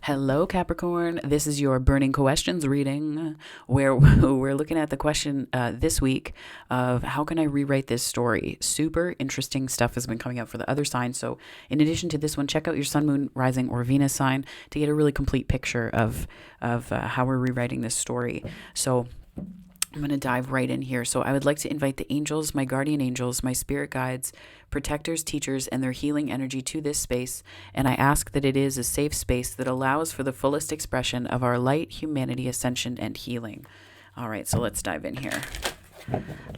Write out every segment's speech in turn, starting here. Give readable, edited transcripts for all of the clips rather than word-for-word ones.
Hello, Capricorn. This is your Burning Questions reading, where we're looking at the question this week of how can I rewrite this story? Super interesting stuff has been coming up for the other signs. So, in addition to this one, check out your Sun, Moon, Rising, or Venus sign to get a really complete picture of how we're rewriting this story. So, I'm going to dive right in here. So I would like to invite the angels, my guardian angels, my spirit guides, protectors, teachers, and their healing energy to this space. And I ask that it is a safe space that allows for the fullest expression of our light, humanity, ascension, and healing. All right, so let's dive in here.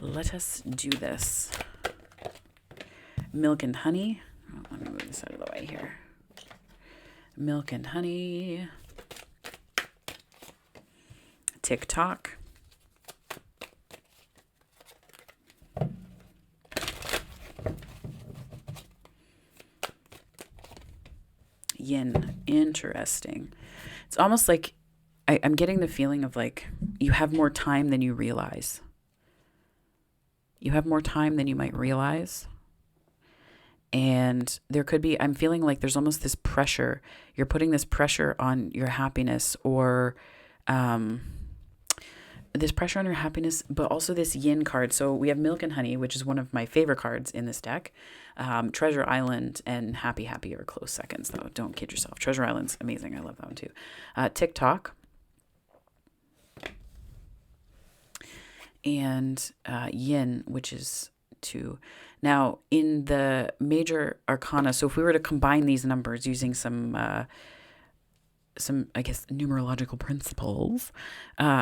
Let us do this. Milk and honey. Oh, let me move this out of the way here. Milk and honey. TikTok. Yin. Interesting. It's almost like I'm getting the feeling of like you have more time than you realize. You have more time than you might realize. And there could be, I'm feeling like there's almost this pressure. You're putting this pressure on your happiness or this pressure on your happiness, but also this yin card. So we have milk and honey, which is one of my favorite cards in this deck. Treasure Island and Happy are close seconds, though. Don't kid yourself. Treasure Island's amazing. I love that one too. TikTok. And yin, which is 2. Now, in the major arcana, so if we were to combine these numbers using some, I guess, numerological principles.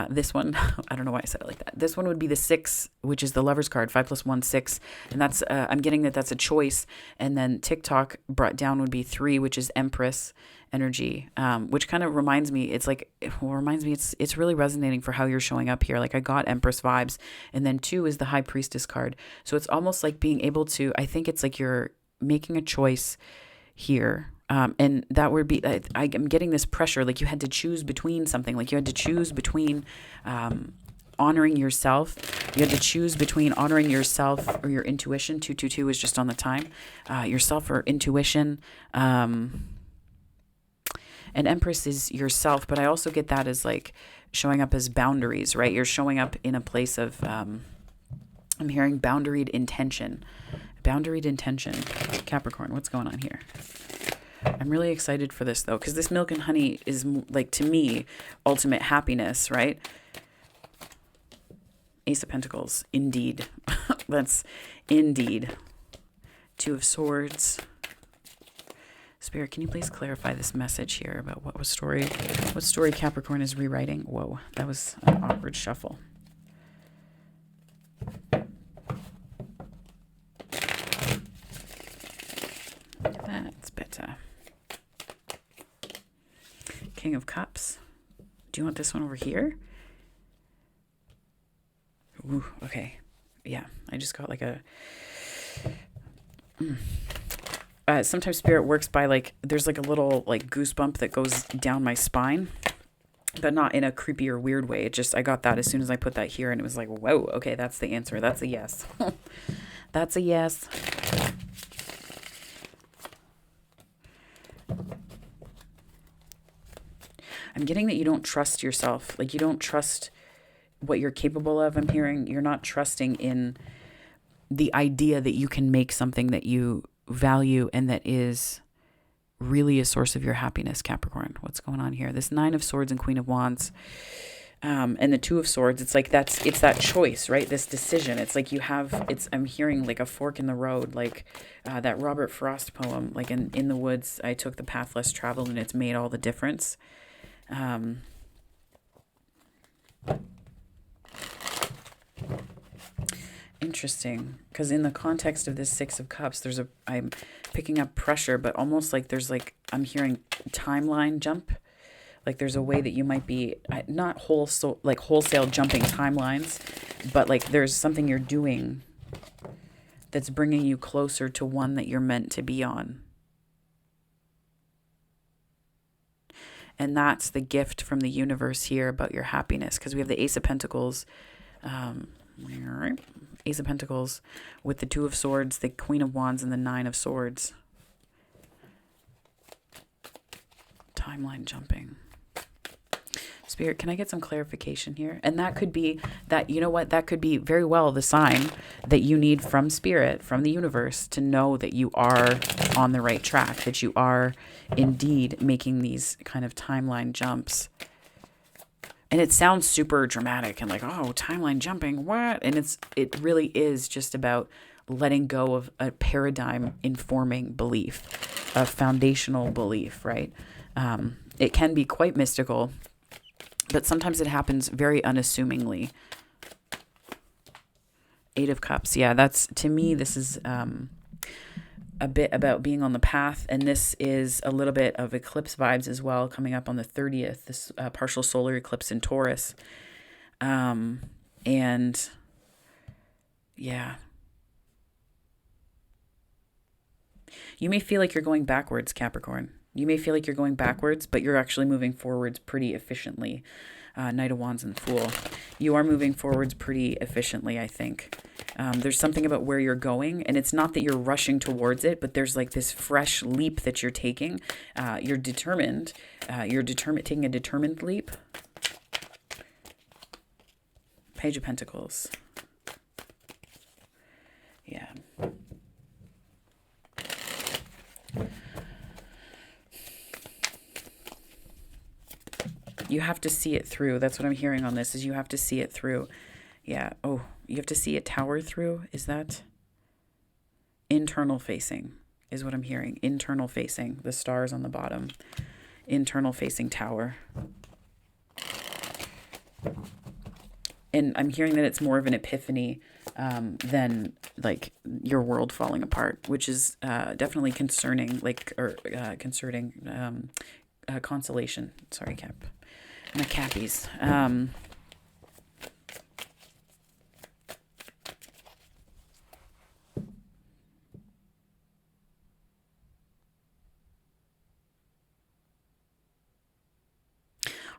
This one, I don't know why I said it like that. This one would be the 6, which is the Lover's card, 5 + 1, 6. And that's, I'm getting that that's a choice. And then TikTok brought down would be 3, which is Empress energy, which kind of reminds me, it's really resonating for how you're showing up here. Like I got Empress vibes. And then 2 is the High Priestess card. So it's almost like being able to, I think it's like you're making a choice here. And that would be, I'm getting this pressure, like you had to choose between something, like you had to choose between honoring yourself. You had to choose between honoring yourself or your intuition. 222 is just on the time. Yourself or intuition. And Empress is yourself, but I also get that as like showing up as boundaries, right? You're showing up in a place of, I'm hearing boundaried intention. Boundaried intention. Capricorn, what's going on here? I'm really excited for this, though, because this milk and honey is, like, to me, ultimate happiness, right? Ace of Pentacles, indeed. That's indeed. 2 of Swords. Spirit, can you please clarify this message here about what story Capricorn is rewriting? Whoa, that was an awkward shuffle. That's better. King of Cups. Do you want this one over here? Ooh, okay. Yeah, I just got like a... sometimes Spirit works by like, there's like a little like goosebump that goes down my spine, but not in a creepy or weird way. It just, I got that as soon as I put that here and it was like, whoa, okay, that's the answer. That's a yes. That's a yes. I'm getting that you don't trust yourself. Like you don't trust what you're capable of. I'm hearing you're not trusting in the idea that you can make something that you value and that is really a source of your happiness, Capricorn. What's going on here? This 9 of Swords and Queen of Wands, and the 2 of Swords. It's like it's that choice, right? This decision. It's like I'm hearing like a fork in the road, like that Robert Frost poem, like in the woods, I took the path less traveled and it's made all the difference. Interesting, because in the context of this 6 of Cups, I'm picking up pressure, but almost like I'm hearing timeline jump. Like there's a way that you might be not wholesale jumping timelines, but like there's something you're doing that's bringing you closer to one that you're meant to be on. And that's the gift from the universe here about your happiness, because we have the Ace of Pentacles, Ace of Pentacles with the 2 of Swords, the Queen of Wands, and the 9 of Swords. Timeline jumping. Spirit, can I get some clarification here? And that could be that, you know what, that could be very well the sign that you need from Spirit, from the universe, to know that you are on the right track, that you are indeed making these kind of timeline jumps. And it sounds super dramatic and like, oh, timeline jumping, what? And it really is just about letting go of a paradigm informing belief, a foundational belief, right? It can be quite mystical, but sometimes it happens very unassumingly. Eight of Cups. Yeah, that's, to me, this is a bit about being on the path. And this is a little bit of eclipse vibes as well, coming up on the 30th, this partial solar eclipse in Taurus. And yeah. You may feel like you're going backwards, Capricorn. You may feel like you're going backwards, but you're actually moving forwards pretty efficiently. Knight of Wands and Fool. You are moving forwards pretty efficiently, I think. There's something about where you're going, and it's not that you're rushing towards it, but there's like this fresh leap that you're taking. You're determined. Taking a determined leap. Page of Pentacles. Yeah. You have to see it through. That's what I'm hearing on this, is you have to see it through. Yeah. Oh, you have to see a tower through. Is that internal facing is what I'm hearing. Internal facing. The stars on the bottom. Internal facing tower. And I'm hearing that it's more of an epiphany than like your world falling apart, which is definitely concerning, concerning consolation. Sorry, Cap. My Cappies.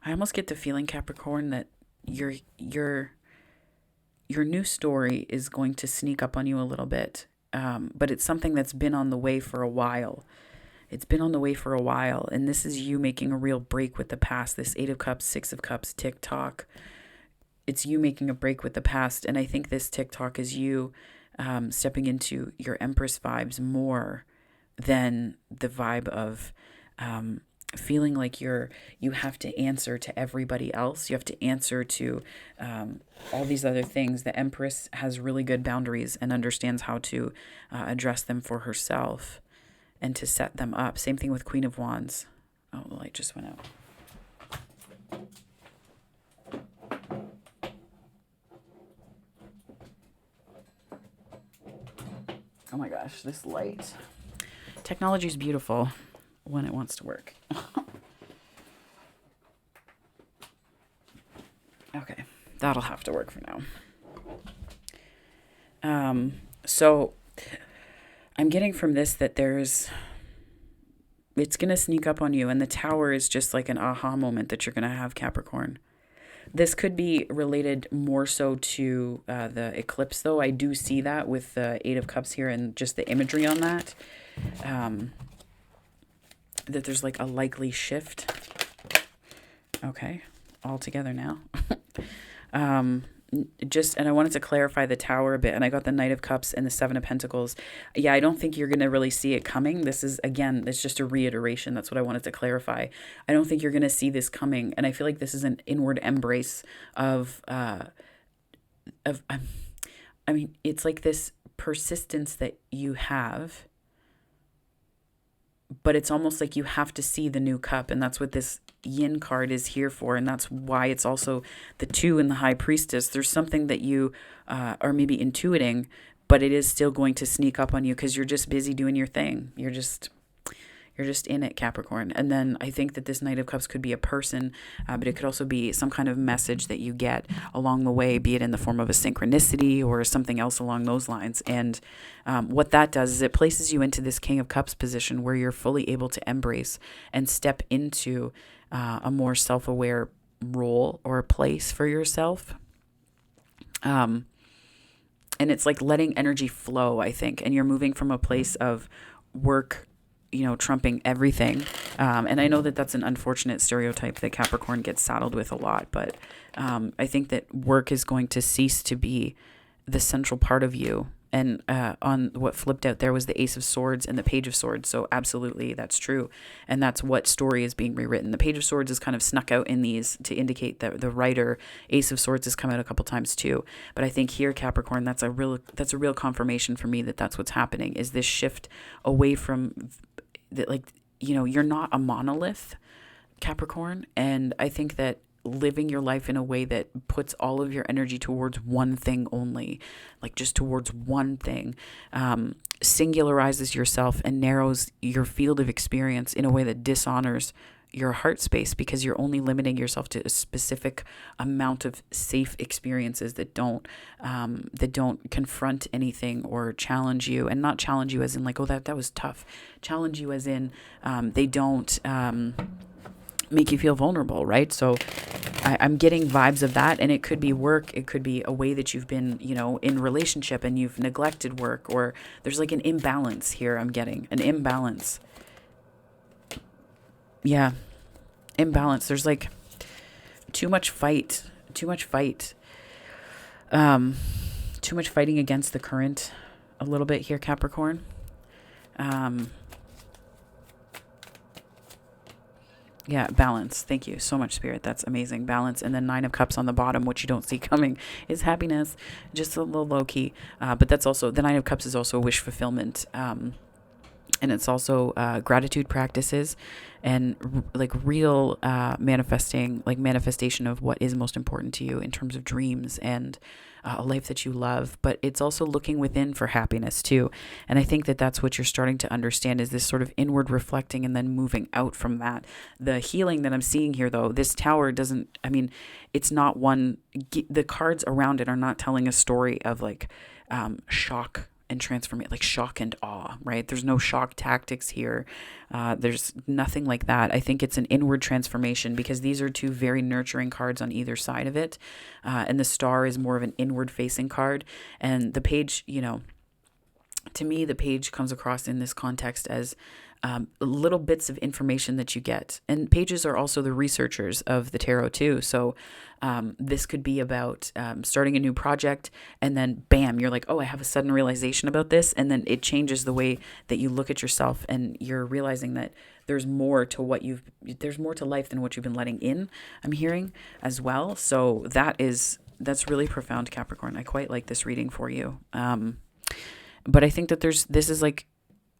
I almost get the feeling, Capricorn, that your new story is going to sneak up on you a little bit, but it's something that's been on the way for a while. It's been on the way for a while, and this is you making a real break with the past. This Eight of Cups, Six of Cups, TikTok. It's you making a break with the past, and I think this TikTok is you stepping into your Empress vibes more than the vibe of feeling like you have to answer to everybody else. You have to answer to all these other things. The Empress has really good boundaries and understands how to address them for herself and to set them up. Same thing with Queen of Wands. Oh, the light just went out. Oh my gosh, this light. Technology is beautiful when it wants to work. Okay, that'll have to work for now. So I'm getting from this that it's going to sneak up on you, and the tower is just like an aha moment that you're going to have, Capricorn. This could be related more so to the eclipse, though. I do see that with the Eight of Cups here and just the imagery on that. That there's like a likely shift. Okay, all together now. And I wanted to clarify the tower a bit, and I got the Knight of Cups and the Seven of Pentacles. Yeah, I don't think you're going to really see it coming. This is, again, it's just a reiteration. That's what I wanted to clarify. I don't think you're going to see this coming, and I feel like this is an inward embrace of it's like this persistence that you have, but it's almost like you have to see the new cup, and that's what this yin card is here for, and that's why it's also the 2 in the High Priestess. There's something that you are maybe intuiting, but it is still going to sneak up on you because you're just busy doing your thing. You're just in it, Capricorn. And then I think that this Knight of Cups could be a person, but it could also be some kind of message that you get along the way, be it in the form of a synchronicity or something else along those lines. And what that does is it places you into this King of Cups position where you're fully able to embrace and step into a more self-aware role or place for yourself. And it's like letting energy flow, I think. And you're moving from a place of work trumping everything. And I know that that's an unfortunate stereotype that Capricorn gets saddled with a lot, but I think that work is going to cease to be the central part of you. And on what flipped out there was the Ace of Swords and the Page of Swords. So absolutely, that's true. And that's what story is being rewritten. The Page of Swords is kind of snuck out in these to indicate that the writer. Ace of Swords has come out a couple times too. But I think here, Capricorn, that's a real confirmation for me that that's what's happening, is this shift away from that, like, you're not a monolith, Capricorn. And I think that living your life in a way that puts all of your energy towards one thing only, like just towards one thing, singularizes yourself and narrows your field of experience in a way that dishonors your heart space, because you're only limiting yourself to a specific amount of safe experiences that don't confront anything or challenge you. And not challenge you as in like, oh, that was tough. Challenge you as in they don't make you feel vulnerable, right? So I'm getting vibes of that, and it could be work. It could be a way that you've been, in relationship and you've neglected work, or there's like an imbalance here. I'm getting an imbalance. Yeah, imbalance. There's like too much fighting against the current a little bit here, Capricorn. Yeah, balance. Thank you so much, Spirit. That's amazing. Balance. And then 9 of Cups on the bottom, which you don't see coming, is happiness. Just a little low key. But that's also, the 9 of Cups is also wish fulfillment. And it's also gratitude practices and like real manifestation of what is most important to you in terms of dreams and a life that you love. But it's also looking within for happiness too. And I think that that's what you're starting to understand, is this sort of inward reflecting and then moving out from that. The healing that I'm seeing here, though, this tower it's not one, the cards around it are not telling a story of like shock and transformation, like shock and awe, right? There's no shock tactics here. There's nothing like that. I think it's an inward transformation, because these are two very nurturing cards on either side of it. And the Star is more of an inward facing card. And the Page, to me, the Page comes across in this context as little bits of information that you get. And pages are also the researchers of the tarot too. So this could be about starting a new project, and then bam, you're like, oh, I have a sudden realization about this. And then it changes the way that you look at yourself, and you're realizing that there's more to there's more to life than what you've been letting in, I'm hearing as well. So that's really profound, Capricorn. I quite like this reading for you. But I think that this is like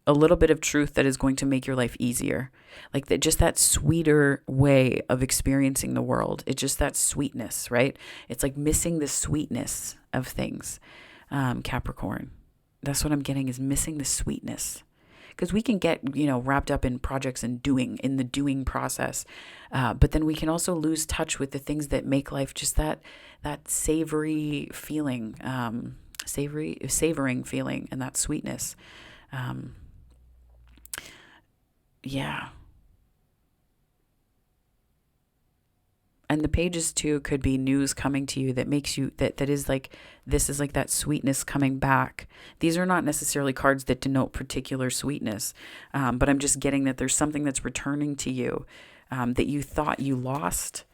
a little bit of truth that is going to make your life easier. Like that, just that sweeter way of experiencing the world. It's just that sweetness, right? It's like missing the sweetness of things, Capricorn. That's what I'm getting, is missing the sweetness. Because we can get, wrapped up in projects and in the doing process. But then we can also lose touch with the things that make life just that savory feeling, savoring feeling, and that sweetness. Yeah. And the pages too could be news coming to you that makes you, that is like, this is like that sweetness coming back. These are not necessarily cards that denote particular sweetness, but I'm just getting that there's something that's returning to you, that you thought you lost.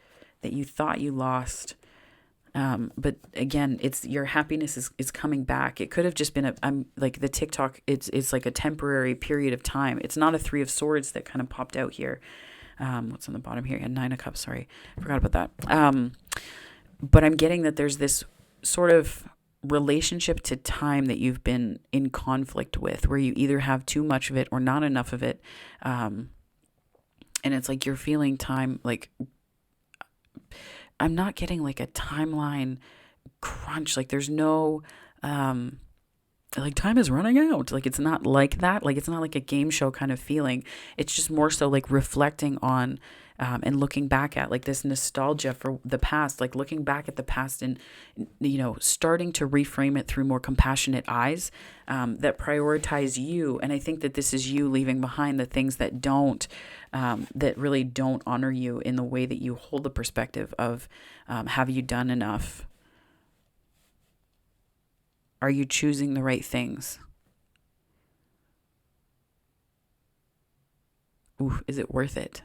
But again, it's your happiness is coming back. It could have just been I'm like the TikTok. It's like a temporary period of time. It's not a 3 of Swords that kind of popped out here. What's on the bottom here? And 9 of Cups. Sorry, I forgot about that. But I'm getting that there's this sort of relationship to time that you've been in conflict with, where you either have too much of it or not enough of it. And it's like you're feeling time like. I'm not getting like a timeline crunch. Like there's no, like time is running out. Like it's not like that. Like it's not like a game show kind of feeling. It's just more so like reflecting on and looking back at like this nostalgia for the past, like looking back at the past and, starting to reframe it through more compassionate eyes that prioritize you. And I think that this is you leaving behind the things that that really don't honor you in the way that you hold the perspective of, have you done enough? Are you choosing the right things? Ooh, is it worth it?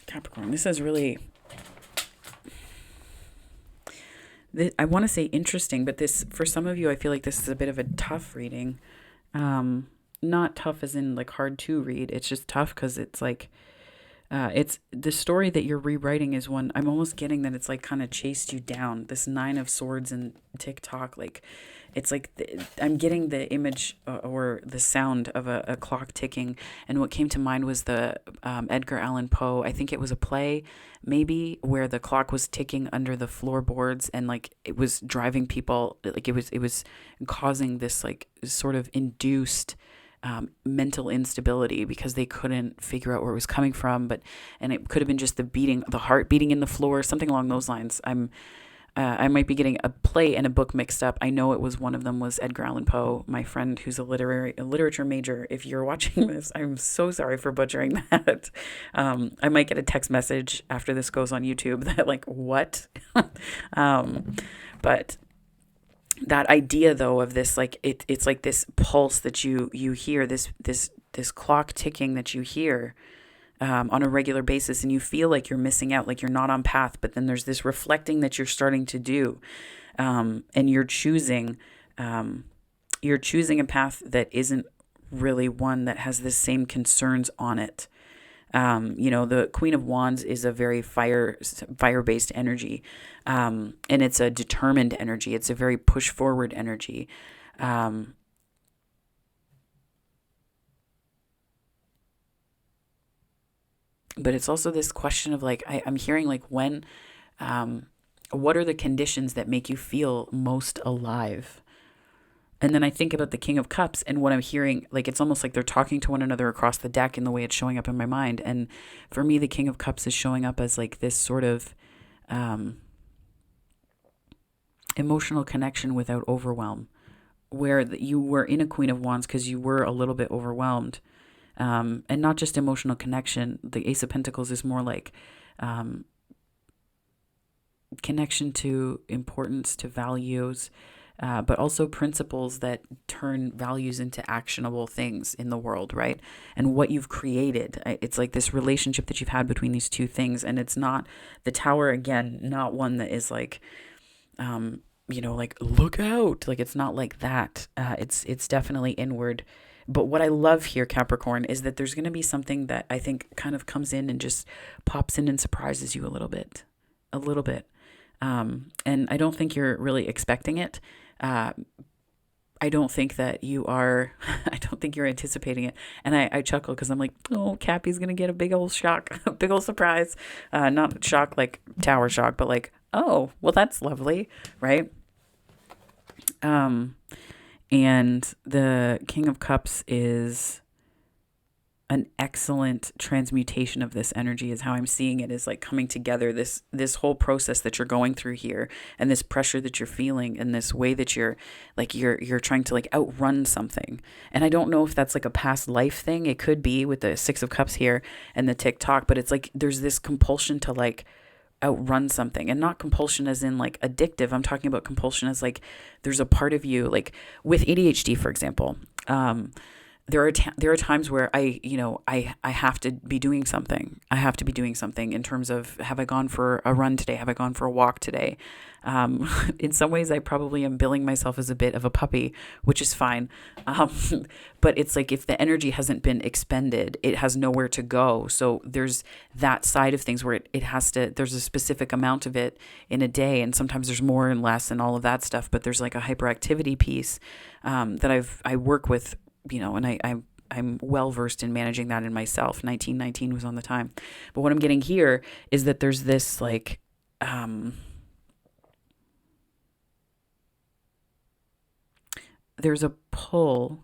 Capricorn, this is really, I want to say interesting, but this, for some of you, I feel like this is a bit of a tough reading. Not tough as in like hard to read. It's just tough because it's like, it's the story that you're rewriting is one. I'm almost getting that it's like kind of chased you down. This Nine of Swords and TikTok, like it's like I'm getting the image or the sound of a clock ticking. And what came to mind was the Edgar Allan Poe. I think it was a play, maybe, where the clock was ticking under the floorboards and like it was driving people. Like it was causing this like sort of induced mental instability because they couldn't figure out where it was coming from. And it could have been just the heart beating in the floor, something along those lines. I might be getting a play and a book mixed up. I know it was one of them was Edgar Allan Poe, my friend who's a literature major. If you're watching this, I'm so sorry for butchering that. I might get a text message after this goes on YouTube that like, what? But that idea though of this, like it's like this pulse that you hear, this clock ticking that you hear on a regular basis, and you feel like you're missing out, like you're not on path. But then there's this reflecting that you're starting to do, and you're choosing a path that isn't really one that has the same concerns on it. The Queen of Wands is a very fire-based energy, and it's a determined energy. It's a very push-forward energy. But it's also this question of like, I'm hearing like what are the conditions that make you feel most alive? And then I think about the King of Cups and what I'm hearing, like it's almost like they're talking to one another across the deck in the way it's showing up in my mind. And for me, the King of Cups is showing up as like this sort of emotional connection without overwhelm, where you were in a Queen of Wands because you were a little bit overwhelmed. And not just emotional connection. The Ace of Pentacles is more like connection to importance, to values, but also principles that turn values into actionable things in the world, right? And what you've created. It's like this relationship that you've had between these two things. And it's not the Tower, again, not one that is like, like look out. Like it's not like that. It's definitely inward. But what I love here, Capricorn, is that there's going to be something that I think kind of comes in and just pops in and surprises you a little bit. And I don't think you're really expecting it. I don't think that you are, I don't think you're anticipating it. And I chuckle because I'm like, oh, Cappy's going to get a big old shock, a big old surprise. Not shock like tower shock, but like, oh, well, that's lovely, right? And the King of Cups is an excellent transmutation of this energy, is how I'm seeing it, is like coming together, this whole process that you're going through here, and this pressure that you're feeling, and this way that you're like you're trying to like outrun something. And I don't know if that's like a past life thing. It could be with the Six of Cups here and the TikTok, but it's like there's this compulsion to like outrun something, and not compulsion as in like addictive. I'm talking about compulsion as like there's a part of you, like with ADHD, for example. There are times where I have to be doing something. I have to be doing something in terms of, have I gone for a run today? Have I gone for a walk today? In some ways, I probably am billing myself as a bit of a puppy, which is fine. But it's like if the energy hasn't been expended, it has nowhere to go. So there's that side of things where it has to, there's a specific amount of it in a day. And sometimes there's more and less and all of that stuff. But there's like a hyperactivity piece that I work with, and I'm well versed in managing that in myself. 1919 was on the time. But what I'm getting here is that there's this like, there's a pull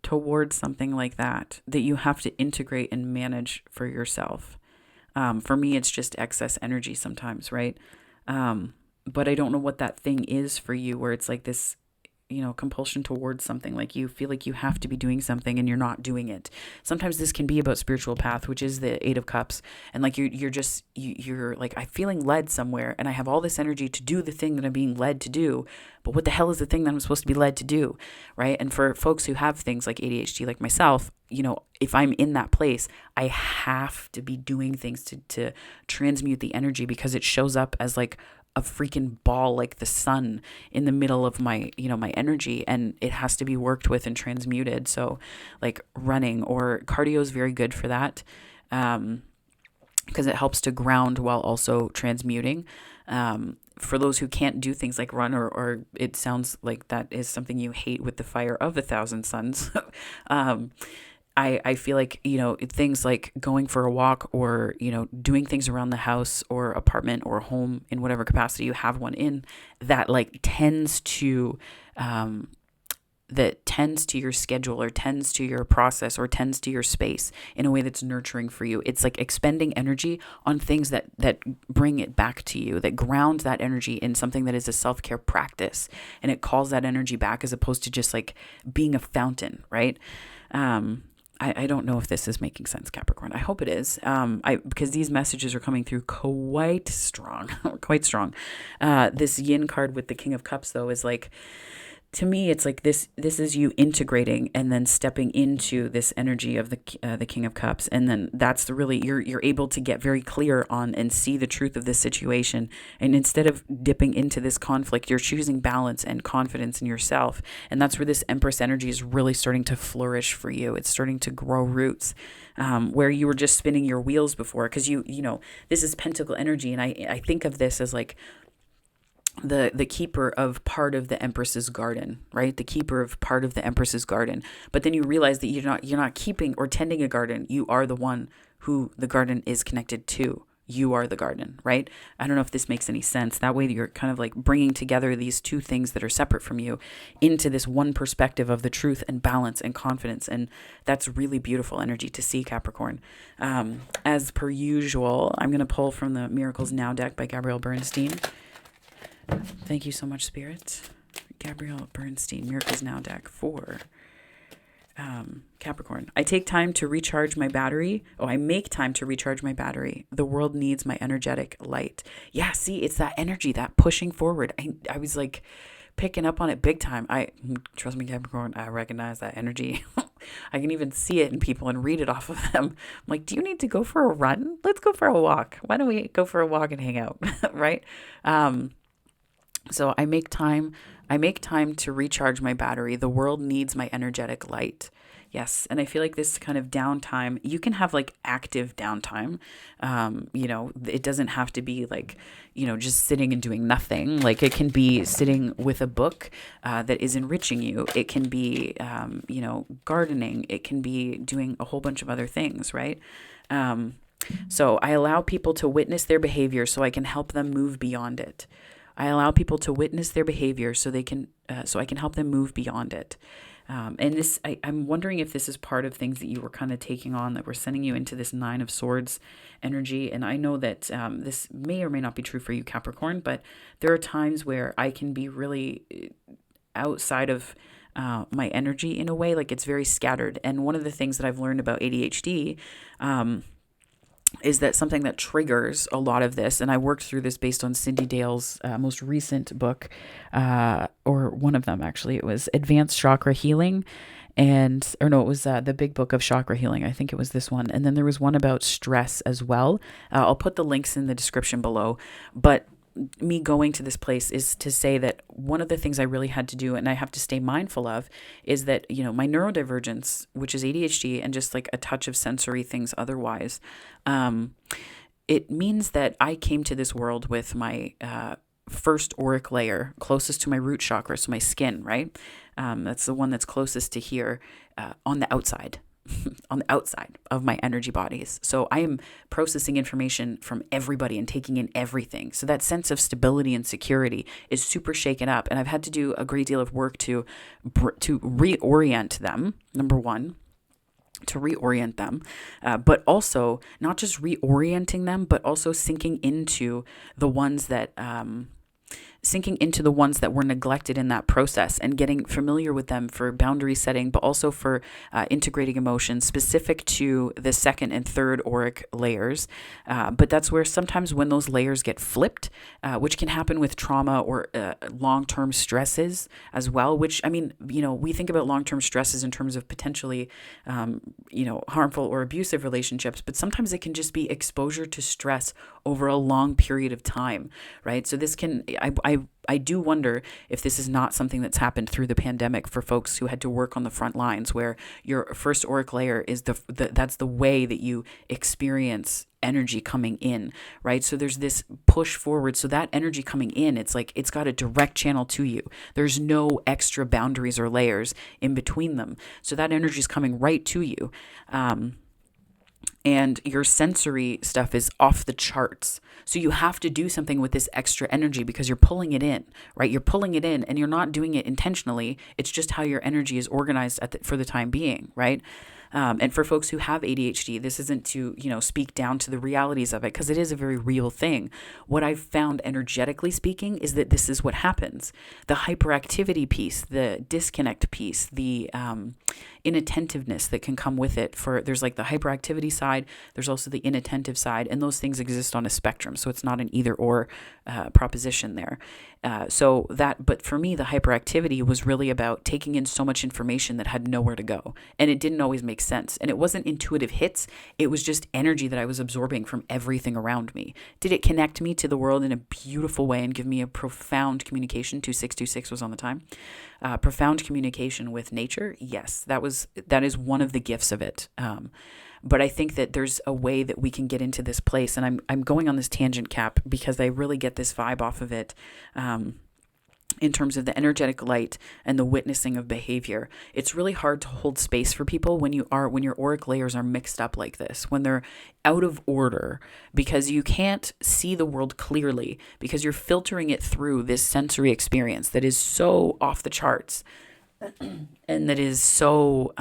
towards something like that you have to integrate and manage for yourself. For me, it's just excess energy sometimes, right? But I don't know what that thing is for you, where it's like this compulsion towards something, like you feel like you have to be doing something and you're not doing it. Sometimes this can be about spiritual path, which is the 8 of Cups. And like you're like, I'm feeling led somewhere and I have all this energy to do the thing that I'm being led to do. But what the hell is the thing that I'm supposed to be led to do? Right. And for folks who have things like ADHD, like myself, if I'm in that place, I have to be doing things to transmute the energy, because it shows up as like a freaking ball, like the sun in the middle of my, my energy, and it has to be worked with and transmuted. So like running or cardio is very good for that. Because it helps to ground while also transmuting. For those who can't do things like run, or it sounds like that is something you hate with the fire of 1,000 suns. I feel like, things like going for a walk or, doing things around the house or apartment or home in whatever capacity you have one in, that like tends to your schedule or tends to your process or tends to your space in a way that's nurturing for you. It's like expending energy on things that bring it back to you, that ground that energy in something that is a self-care practice, and it calls that energy back, as opposed to just like being a fountain, right? I don't know if this is making sense, Capricorn. I hope it is. Because these messages are coming through quite strong, quite strong. This Yin card with the King of Cups, though, is like, to me, it's like this is you integrating and then stepping into this energy of the King of Cups. And then that's you're able to get very clear on and see the truth of this situation. And instead of dipping into this conflict, you're choosing balance and confidence in yourself. And that's where this Empress energy is really starting to flourish for you. It's starting to grow roots, where you were just spinning your wheels before, because this is Pentacle energy. And I think of this as like the keeper of part of the Empress's garden, right? The keeper of part of the Empress's garden. But then you realize that you're not keeping or tending a garden. You are the one who the garden is connected to. You are the garden, right? I don't know if this makes any sense. That way you're kind of like bringing together these two things that are separate from you into this one perspective of the truth and balance and confidence. And that's really beautiful energy to see, Capricorn. As per usual, I'm going to pull from the Miracles Now deck by Gabrielle Bernstein. Thank you so much, Spirit. Gabrielle Bernstein, Miracles Now deck for Capricorn. I take time to recharge my battery. I make time to recharge my battery. The world needs my energetic light. Yeah, see, it's that energy, that pushing forward. I was like picking up on it big time. Trust me, Capricorn, I recognize that energy. I can even see it in people and read it off of them. I'm like, do you need to go for a run? Let's go for a walk. Why don't we go for a walk and hang out? Right? So I make time to recharge my battery. The world needs my energetic light. Yes. And I feel like this kind of downtime, you can have like active downtime. It doesn't have to be like, just sitting and doing nothing. Like it can be sitting with a book that is enriching you. It can be, gardening. It can be doing a whole bunch of other things, right? So I allow people to witness their behavior so I can help them move beyond it. I allow people to witness their behavior so I can help them move beyond it. And this, I'm wondering if this is part of things that you were kind of taking on, that were sending you into this 9 of Swords energy. And I know that this may or may not be true for you, Capricorn, but there are times where I can be really outside of my energy in a way, like it's very scattered. And one of the things that I've learned about ADHD is that something that triggers a lot of this, and I worked through this based on Cindy Dale's most recent book, or one of them actually, it was Advanced Chakra Healing, it was the Big Book of Chakra Healing. I think it was this one. And then there was one about stress as well. I'll put the links in the description below, but me going to this place is to say that one of the things I really had to do, and I have to stay mindful of, is that, my neurodivergence, which is ADHD and just like a touch of sensory things otherwise, it means that I came to this world with my first auric layer closest to my root chakra, so my skin, right? That's the one that's closest to here, on the outside. On the outside of my energy bodies. So I am processing information from everybody and taking in everything. So that sense of stability and security is super shaken up. And I've had to do a great deal of work to reorient them, number one, to reorient them, but also not just reorienting them, but also sinking into the ones that sinking into the ones that were neglected in that process and getting familiar with them for boundary setting, but also for integrating emotions specific to the second and third auric layers. But that's where sometimes when those layers get flipped, which can happen with trauma or long-term stresses as well, which, I mean, we think about long-term stresses in terms of potentially, harmful or abusive relationships, but sometimes it can just be exposure to stress over a long period of time, right? So this can, I do wonder if this is not something that's happened through the pandemic for folks who had to work on the front lines, where your first auric layer is that's the way that you experience energy coming in, right? So there's this push forward. So that energy coming in, it's like it's got a direct channel to you. There's no extra boundaries or layers in between them. So that energy is coming right to you. And your sensory stuff is off the charts. So you have to do something with this extra energy because you're pulling it in, right? You're pulling it in and you're not doing it intentionally. It's just how your energy is organized for the time being, right? And for folks who have ADHD, this isn't to, speak down to the realities of it, because it is a very real thing. What I've found energetically speaking is that this is what happens. The hyperactivity piece, the disconnect piece, the inattentiveness that can come with it. There's like the hyperactivity side, there's also the inattentive side, and those things exist on a spectrum. So it's not an either or proposition there. But for me, the hyperactivity was really about taking in so much information that had nowhere to go. And it didn't always make sense. And it wasn't intuitive hits. It was just energy that I was absorbing from everything around me. Did it connect me to the world in a beautiful way and give me a profound communication? 2626 was on the time. Profound communication with nature. Yes, that is one of the gifts of it. But I think that there's a way that we can get into this place. And I'm going on this tangent, Cap, because I really get this vibe off of it. In terms of the energetic light and the witnessing of behavior. It's really hard to hold space for people when your auric layers are mixed up like this, when they're out of order, because you can't see the world clearly, because you're filtering it through this sensory experience that is so off the charts and that is so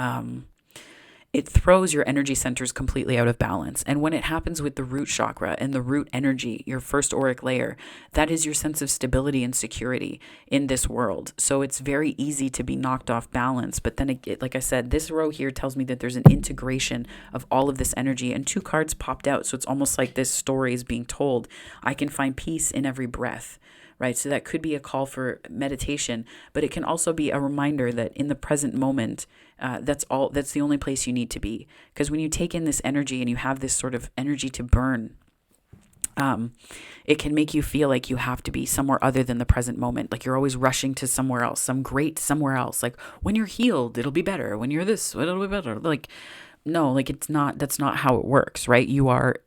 it throws your energy centers completely out of balance. And when it happens with the root chakra and the root energy, your first auric layer, that is your sense of stability and security in this world. So it's very easy to be knocked off balance. But then, like I said, this row here tells me that there's an integration of all of this energy, and 2 cards popped out. So it's almost like this story is being told. I can find peace in every breath. Right? So that could be a call for meditation, but it can also be a reminder that in the present moment, that's the only place you need to be. Because when you take in this energy and you have this sort of energy to burn, it can make you feel like you have to be somewhere other than the present moment. Like you're always rushing to somewhere else, somewhere else. Like when you're healed, it'll be better. When you're this, it'll be better. Like, no, like that's not how it works, right? You are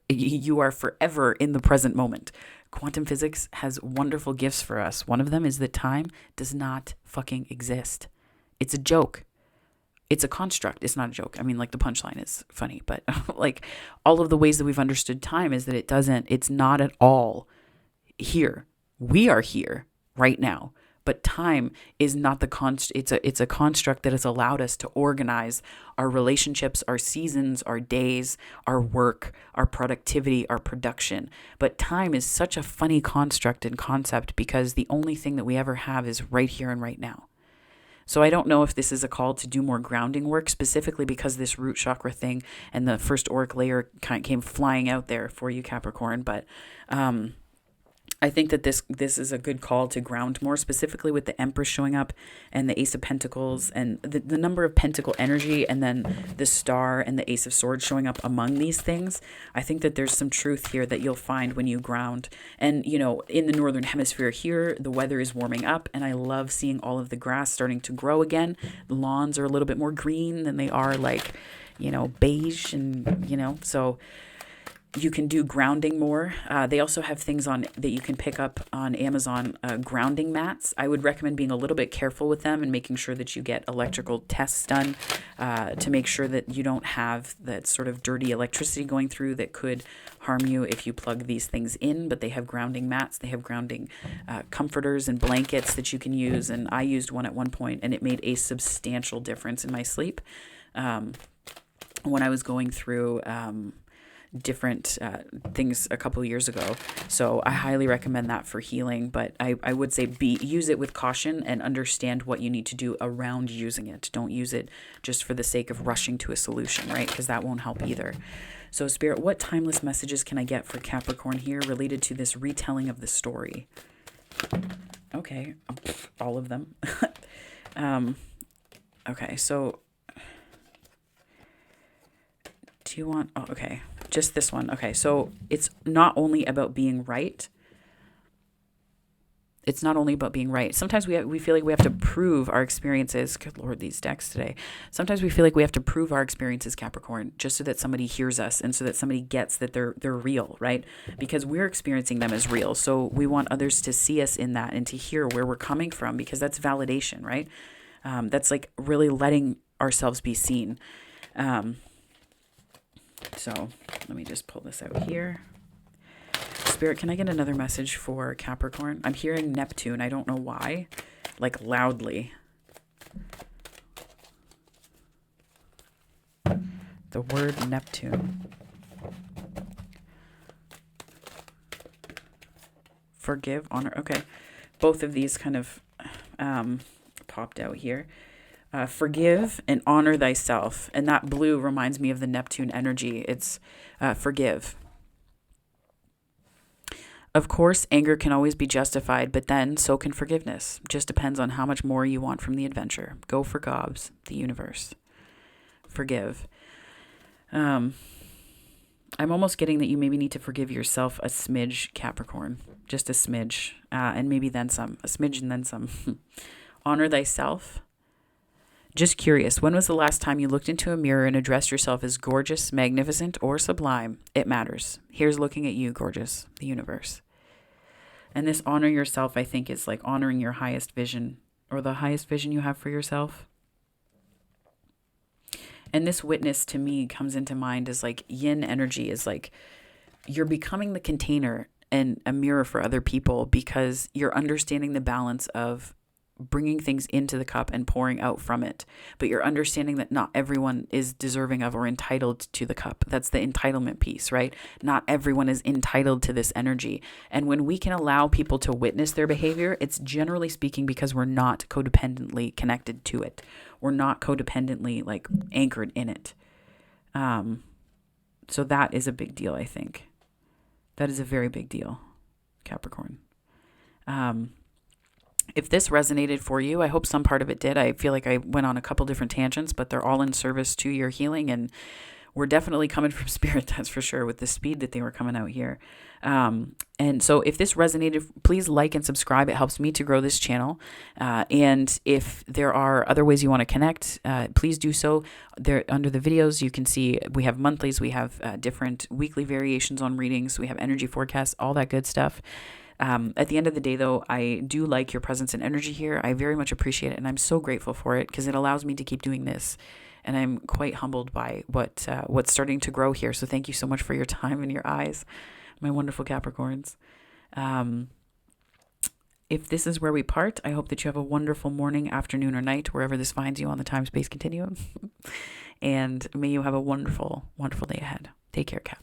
forever in the present moment. Quantum physics has wonderful gifts for us. One of them is that time does not fucking exist. It's a joke. It's a construct. It's not a joke. I mean, like the punchline is funny, but like all of the ways that we've understood time is that it's not at all here. We are here right now. But time is not it's a construct that has allowed us to organize our relationships, our seasons, our days, our work, our productivity, our production. But time is such a funny construct and concept because the only thing that we ever have is right here and right now. So I don't know if this is a call to do more grounding work, specifically because this root chakra thing and the first auric layer kind of came flying out there for you, Capricorn. But I think that this is a good call to ground more, specifically with the Empress showing up and the Ace of Pentacles and the number of pentacle energy, and then the Star and the Ace of Swords showing up among these things. I think that there's some truth here that you'll find when you ground. And, in the Northern Hemisphere here, the weather is warming up, and I love seeing all of the grass starting to grow again. The lawns are a little bit more green than they are like, beige and, so you can do grounding more. They also have things that you can pick up on Amazon, grounding mats. I would recommend being a little bit careful with them and making sure that you get electrical tests done to make sure that you don't have that sort of dirty electricity going through that could harm you if you plug these things in. But they have grounding mats. They have grounding comforters and blankets that you can use. And I used one at one point, and it made a substantial difference in my sleep when I was going through different things a couple of years ago. So I highly recommend that for healing, but I would say use it with caution and understand what you need to do around using it. Don't use it just for the sake of rushing to a solution, right? Because that won't help either. So Spirit, what timeless messages can I get for Capricorn here related to this retelling of the story? Okay, all of them. Okay, so do you want, oh, okay, just this one. Okay, so it's not only about being right. It's not only about being right. Sometimes we feel like we have to prove our experiences. Good Lord, these decks today. Sometimes we feel like we have to prove our experiences, Capricorn, just so that somebody hears us and so that somebody gets that they're real, right? Because we're experiencing them as real. So we want others to see us in that and to hear where we're coming from, because that's validation, right? That's like really letting ourselves be seen. So let me just pull this out here. Spirit, can I get another message for Capricorn? I'm hearing Neptune. I don't know why. Like loudly. The word Neptune. Forgive, honor. Okay. Both of these kind of popped out here. Forgive and honor thyself. And that blue reminds me of the Neptune energy. It's forgive. Of course, anger can always be justified, but then so can forgiveness. Just depends on how much more you want from the adventure. Go for gobs, the universe. Forgive. I'm almost getting that you maybe need to forgive yourself a smidge, Capricorn. Just a smidge. And maybe then some. A smidge and then some. Honor thyself. Just curious, when was the last time you looked into a mirror and addressed yourself as gorgeous, magnificent, or sublime? It matters. Here's looking at you, gorgeous, the universe. And this honor yourself, I think, is like honoring your highest vision, or the highest vision you have for yourself. And this witness to me comes into mind as like yin energy, is like you're becoming the container and a mirror for other people, because you're understanding the balance of bringing things into the cup and pouring out from it. But you're understanding that not everyone is deserving of or entitled to the cup. That's the entitlement piece, right? Not everyone is entitled to this energy. And when we can allow people to witness their behavior, it's generally speaking because we're not codependently connected to it. We're not codependently like anchored in it. So that is a big deal, I think. That is a very big deal, Capricorn. If this resonated for you, I hope some part of it did. I feel like I went on a couple different tangents, but they're all in service to your healing. And we're definitely coming from spirit, that's for sure, with the speed that they were coming out here. And so if this resonated, please like and subscribe. It helps me to grow this channel. And if there are other ways you want to connect, please do so. There under the videos, you can see we have monthlies, we have different weekly variations on readings, we have energy forecasts, all that good stuff. At the end of the day, though, I do like your presence and energy here. I very much appreciate it, and I'm so grateful for it because it allows me to keep doing this. And I'm quite humbled by what's starting to grow here. So thank you so much for your time and your eyes, my wonderful Capricorns. If this is where we part, I hope that you have a wonderful morning, afternoon, or night, wherever this finds you on the time-space continuum. And may you have a wonderful, wonderful day ahead. Take care, Cap.